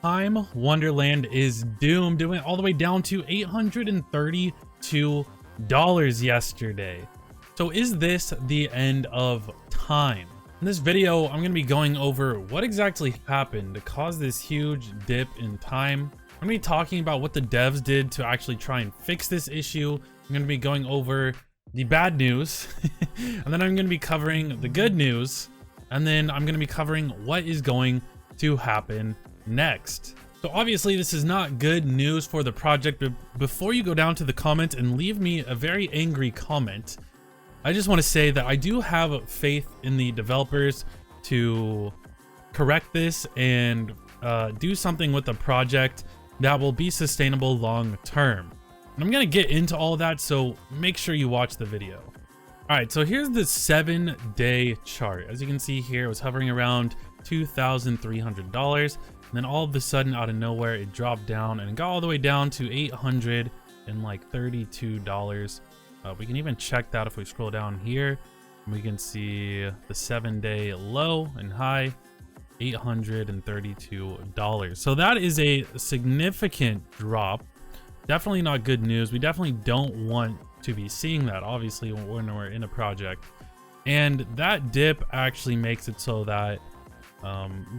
TIME Wonderland is doomed. It went all the way down to $832 yesterday. So is this the end of TIME? In this video, I'm going to be going over what exactly happened to cause this huge dip in TIME. I'm going to be talking about what the devs did to actually try and fix this issue. I'm going to be going over the bad news, and then I'm going to be covering the good news, and then I'm going to be covering what is going to happen next. So obviously this is not good news for the project, but before you go down to the comments and leave me a very angry comment, I just want to say that I do have faith in the developers to correct this and do something with the project that will be sustainable long term. And I'm going to get into all that, so make sure you watch the video. All right, so here's the 7-day chart. As you can see here, it was hovering around $2,300. And then all of a sudden, out of nowhere, it dropped down and it got all the way down to $832. We can even check that if we scroll down here. We can see the 7-day low and high, $832. So that is a significant drop. Definitely not good news. We definitely don't want to be seeing that, obviously, when we're in a project. And that dip actually makes it so that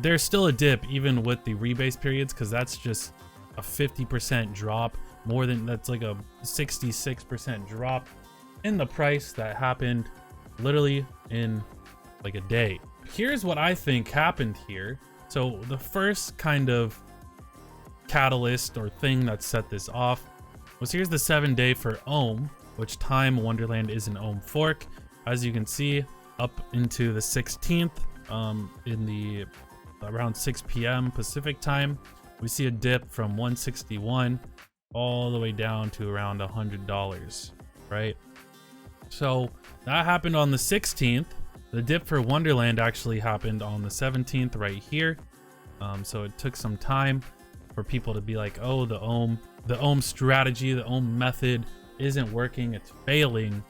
there's still a dip even with the rebase periods, because that's just a 50% drop. More than that's like a 66% drop in the price that happened literally in like a day. Here's what I think happened here. So the first kind of catalyst or thing that set this off was, here's the 7-day for ohm, which TIME Wonderland is an ohm fork. As you can see, up into the 16th, in the around 6 p.m. Pacific time, we see a dip from 161 all the way down to around $100, right? So that happened on the 16th. The dip for Wonderland actually happened on the 17th right here. So it took some time for people to be like, oh, the ohm strategy, the ohm method isn't working, it's failing.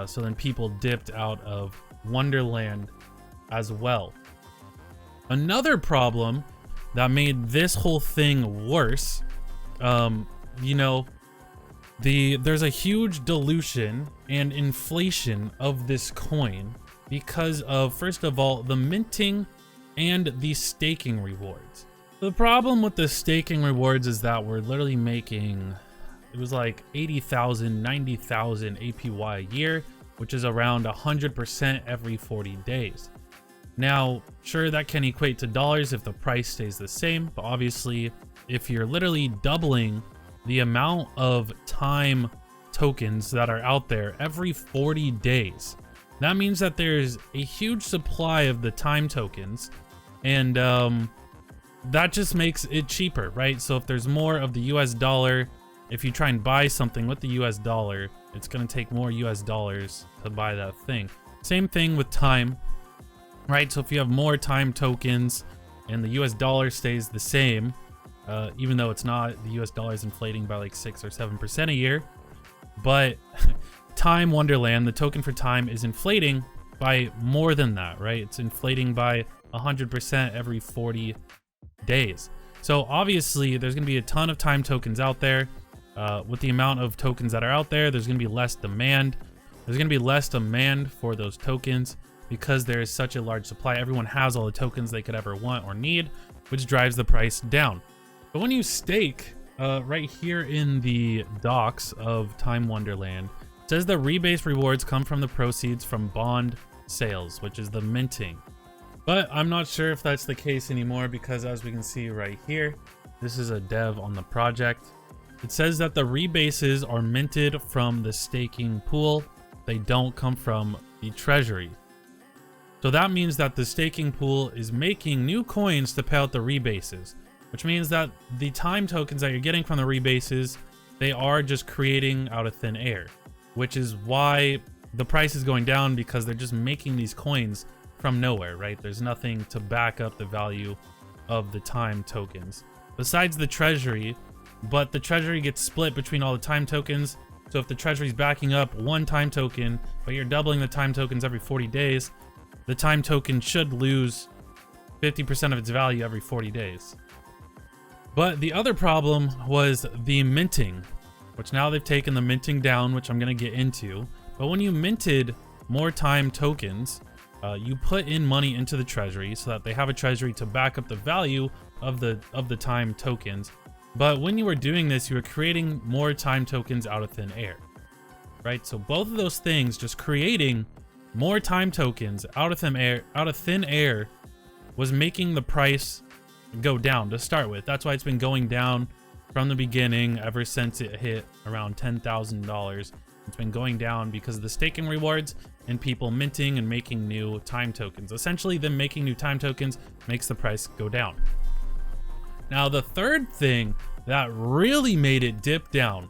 So then people dipped out of Wonderland as well. Another problem that made this whole thing worse, you know, there's a huge dilution and inflation of this coin because of, first of all, the minting and the staking rewards. The problem with the staking rewards is that we're literally making, it was like 80,000, 90,000 APY a year, which is around 100% every 40 days. Now, sure, that can equate to dollars if the price stays the same, but obviously, if you're literally doubling the amount of TIME tokens that are out there every 40 days, that means that there's a huge supply of the TIME tokens, and that just makes it cheaper, right? So if there's more of the US dollar, if you try and buy something with the US dollar, it's going to take more US dollars to buy that thing. Same thing with TIME, right? So if you have more TIME tokens and the US dollar stays the same, even though it's not, the US dollar is inflating by like 6 or 7% a year, but TIME Wonderland, the token for TIME, is inflating by more than that, right? It's inflating by 100% every 40 days. So obviously there's going to be a ton of TIME tokens out there. With the amount of tokens that are out there, there's going to be less demand. There's going to be less demand for those tokens because there is such a large supply. Everyone has all the tokens they could ever want or need, which drives the price down. But when you stake, right here in the docs of TIME Wonderland, it says the rebase rewards come from the proceeds from bond sales, which is the minting. But I'm not sure if that's the case anymore, because as we can see right here, this is a dev on the project. It says that the rebases are minted from the staking pool. They don't come from the treasury. So that means that the staking pool is making new coins to pay out the rebases, which means that the TIME tokens that you're getting from the rebases, they are just creating out of thin air, which is why the price is going down, because they're just making these coins from nowhere, right? There's nothing to back up the value of the TIME tokens besides the treasury, but the treasury gets split between all the TIME tokens. So if the treasury is backing up one TIME token, but you're doubling the TIME tokens every 40 days, the TIME token should lose 50% of its value every 40 days. But the other problem was the minting, which now they've taken the minting down, which I'm going to get into. But when you minted more time tokens, you put in money into the treasury so that they have a treasury to back up the value of the time tokens. But when you were doing this, you were creating more time tokens out of thin air, right? So both of those things, just creating more time tokens out of thin air, was making the price go down to start with. That's why it's been going down from the beginning ever since it hit around $10,000. It's been going down because of the staking rewards and people minting and making new time tokens. Essentially, them making new time tokens makes the price go down. Now, the third thing that really made it dip down,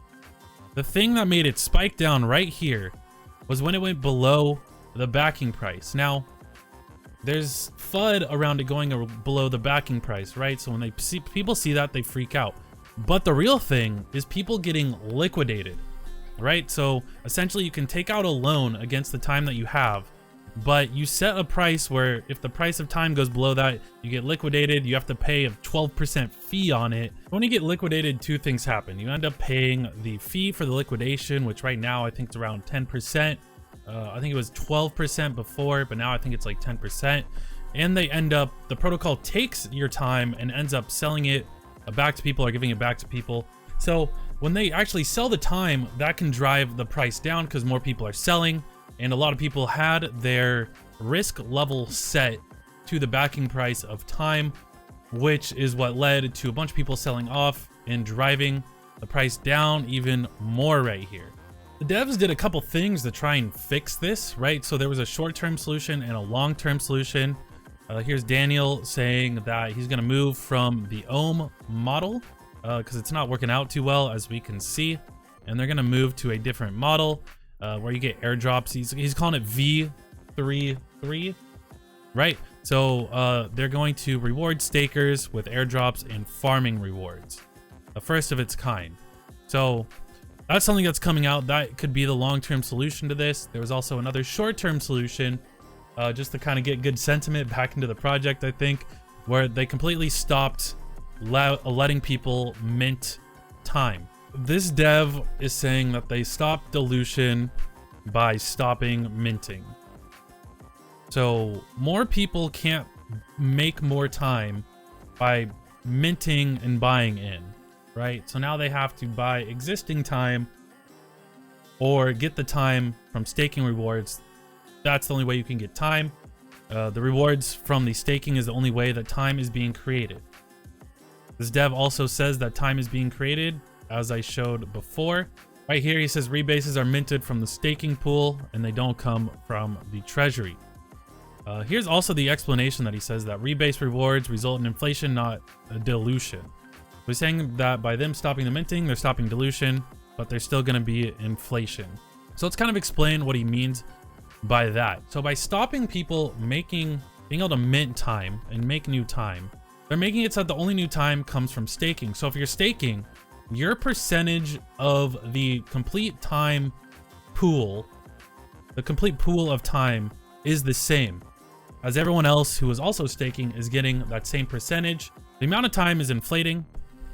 the thing that made it spike down right here, was when it went below the backing price. Now, there's FUD around it going below the backing price, right? So when people see that, they freak out. But the real thing is people getting liquidated, right? So essentially you can take out a loan against the time that you have, but you set a price where if the price of time goes below that, you get liquidated. You have to pay a 12% fee on it. When you get liquidated, two things happen. You end up paying the fee for the liquidation, which right now I think it's around 10%. I think it was 12% before, but now I think it's like 10%. And the protocol takes your time and ends up selling it back to people or giving it back to people. So when they actually sell the time, that can drive the price down because more people are selling. And a lot of people had their risk level set to the backing price of time, which is what led to a bunch of people selling off and driving the price down even more right here. The devs did a couple things to try and fix this, right? So there was a short-term solution and a long-term solution. Here's Daniel saying that he's going to move from the ohm model because it's not working out too well, as we can see. And they're going to move to a different model where you get airdrops. He's calling it V33, right? So they're going to reward stakers with airdrops and farming rewards, the first of its kind. So that's something that's coming out. That could be the long-term solution to this. There was also another short-term solution just to kind of get good sentiment back into the project, I think, where they completely stopped letting people mint time. This dev is saying that they stopped dilution by stopping minting. So more people can't make more time by minting and buying in, right? So now they have to buy existing time or get the time from staking rewards. That's the only way you can get time. The rewards from the staking is the only way that time is being created. This dev also says that time is being created, as I showed before. Right here, he says rebases are minted from the staking pool and they don't come from the treasury. Here's also the explanation that he says that rebase rewards result in inflation, not a dilution. We're saying that by them stopping the minting, they're stopping dilution, but there's still going to be inflation. So let's kind of explain what he means by that. So by stopping people being able to mint time and make new time, they're making it so that the only new time comes from staking. So if you're staking, your percentage of the complete time pool, the complete pool of time, is the same as everyone else who is also staking is getting that same percentage. The amount of time is inflating,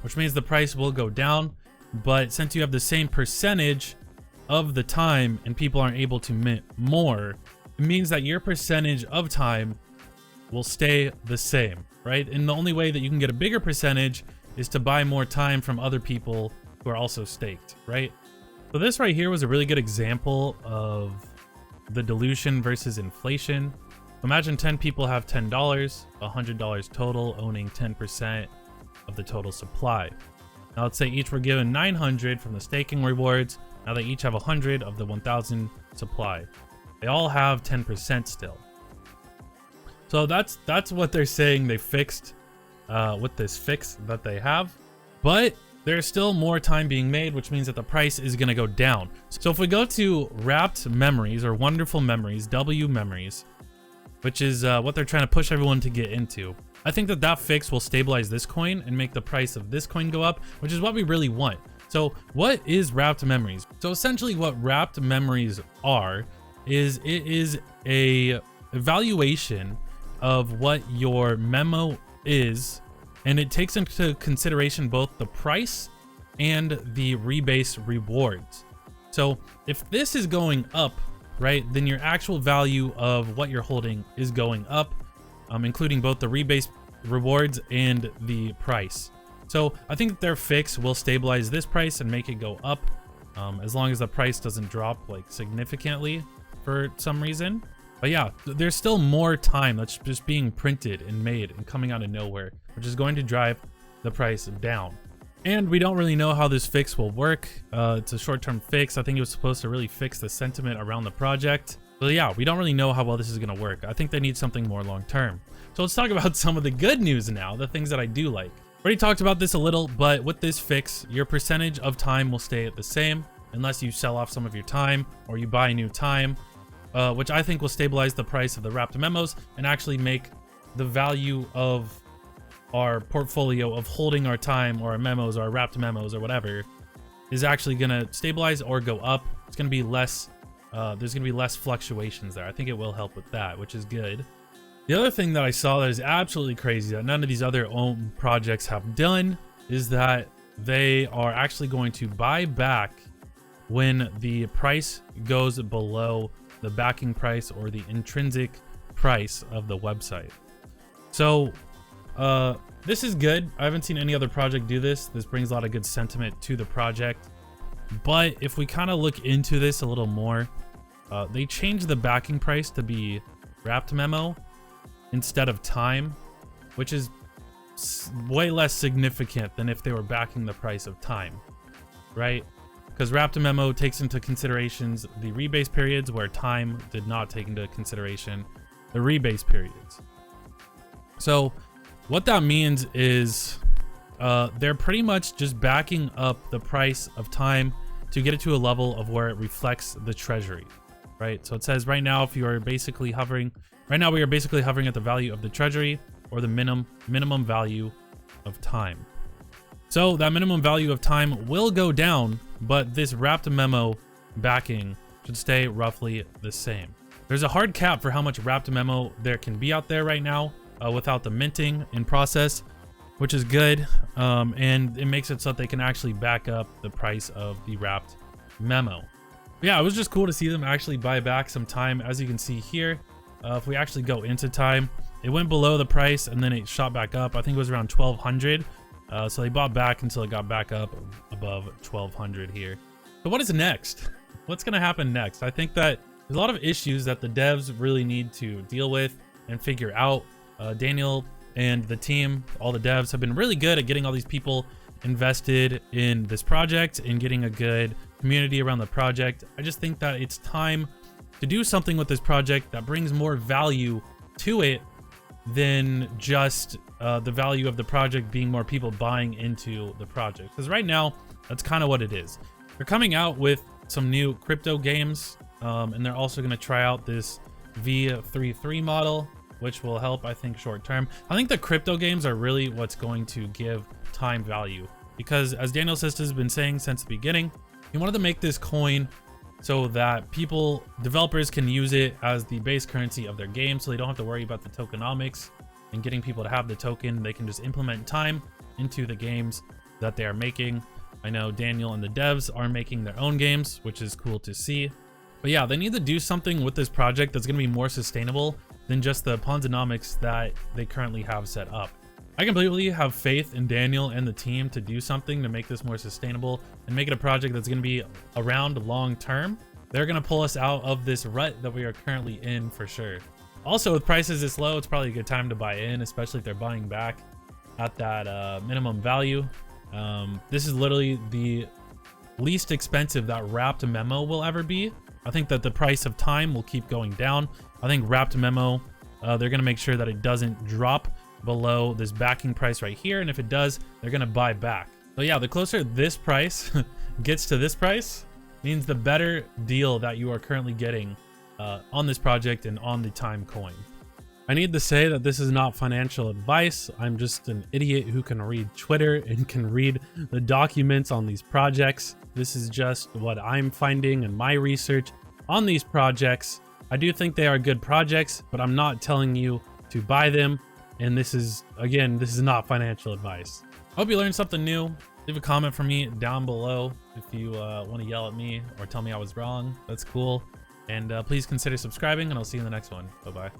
which means the price will go down. But since you have the same percentage of the time and people aren't able to mint more, it means that your percentage of time will stay the same, right? And the only way that you can get a bigger percentage is to buy more time from other people who are also staked, right? So this right here was a really good example of the dilution versus inflation. Imagine 10 people have $10, $100 total, owning 10% of the total supply. Now let's say each were given 900 from the staking rewards. Now they each have 100 of the 1000 supply. They all have 10% still. So that's what they're saying they fixed with this fix that they have. But there's still more time being made, which means that the price is going to go down. So if we go to wrapped memories or wonderful memories, wMEMOs, which is what they're trying to push everyone to get into, I think that fix will stabilize this coin and make the price of this coin go up, which is what we really want. So what is wrapped memories? So essentially what wrapped memories are is it is a evaluation of what your memo is and it takes into consideration both the price and the rebase rewards. So if this is going up, right, then your actual value of what you're holding is going up, including both the rebase rewards and the price. So I think their fix will stabilize this price and make it go up, as long as the price doesn't drop like significantly for some reason. But yeah, there's still more time that's just being printed and made and coming out of nowhere, which is going to drive the price down. And we don't really know how this fix will work. It's a short-term fix. I think it was supposed to really fix the sentiment around the project. But yeah, we don't really know how well this is going to work. I think they need something more long-term. So let's talk about some of the good news now, the things that I do like. Already talked about this a little, but with this fix, your percentage of time will stay the same unless you sell off some of your time or you buy new time, which I think will stabilize the price of the wrapped memos and actually make the value of our portfolio of holding our time or our memos or our wrapped memos or whatever is actually going to stabilize or go up. It's going to be less, there's going to be less fluctuations there. I think it will help with that, which is good. The other thing that I saw that is absolutely crazy that none of these other own projects have done is that they are actually going to buy back when the price goes below the backing price or the intrinsic price of the website. So this is good. I haven't seen any other project do this. This brings a lot of good sentiment to the project. But if we kind of look into this a little more, they changed the backing price to be wrapped memo instead of time, which is way less significant than if they were backing the price of time, right? Because wrapped memo takes into considerations the rebase periods, where time did not take into consideration the rebase periods. So what that means is they're pretty much just backing up the price of time to get it to a level of where it reflects the treasury, right? So it says right now, if you are basically hovering, right now we are basically hovering at the value of the treasury or the minimum value of time. So that minimum value of time will go down, but this wrapped memo backing should stay roughly the same. There's a hard cap for how much wrapped memo there can be out there right now without the minting in process, which is good. And it makes it so that they can actually back up the price of the wrapped memo. But yeah, it was just cool to see them actually buy back some time. As you can see here, if we actually go into time, it went below the price and then it shot back up. I think it was around 1200. So they bought back until it got back up above 1200 here. So what is next? What's going to happen next? I think that there's a lot of issues that the devs really need to deal with and figure out. Daniel and the team, all the devs, have been really good at getting all these people invested in this project and getting a good community around the project. I just think that it's time to do something with this project that brings more value to it than just the value of the project being more people buying into the project. Because right now, that's kind of what it is. They're coming out with some new crypto games, and they're also going to try out this V33 model, which will help, I think, short term. I think the crypto games are really what's going to give time value, because as Daniele Sesta has been saying since the beginning, he wanted to make this coin so that developers can use it as the base currency of their game, so they don't have to worry about the tokenomics and getting people to have the token. They can just implement time into the games that they are making. I know Daniel and the devs are making their own games, which is cool to see. But yeah, they need to do something with this project that's going to be more sustainable than just the Ponzonomics that they currently have set up. I completely have faith in Daniel and the team to do something to make this more sustainable and make it a project that's going to be around long term. They're going to pull us out of this rut that we are currently in for sure. Also, with prices this low, it's probably a good time to buy in, especially if they're buying back at that minimum value. This is literally the least expensive that wrapped memo will ever be. I think that the price of time will keep going down. I think wrapped memo, they're going to make sure that it doesn't drop below this backing price right here. And if it does, they're going to buy back. So yeah, the closer this price gets to this price means the better deal that you are currently getting on this project and on the time coin. I need to say that this is not financial advice. I'm just an idiot who can read Twitter and can read the documents on these projects. This is just what I'm finding in my research on these projects. I do think they are good projects, but I'm not telling you to buy them And this is, again, this is not financial advice. Hope you learned something new. Leave a comment for me down below if you want to yell at me or tell me I was wrong. That's cool. And please consider subscribing, and I'll see you in the next one. Bye-bye.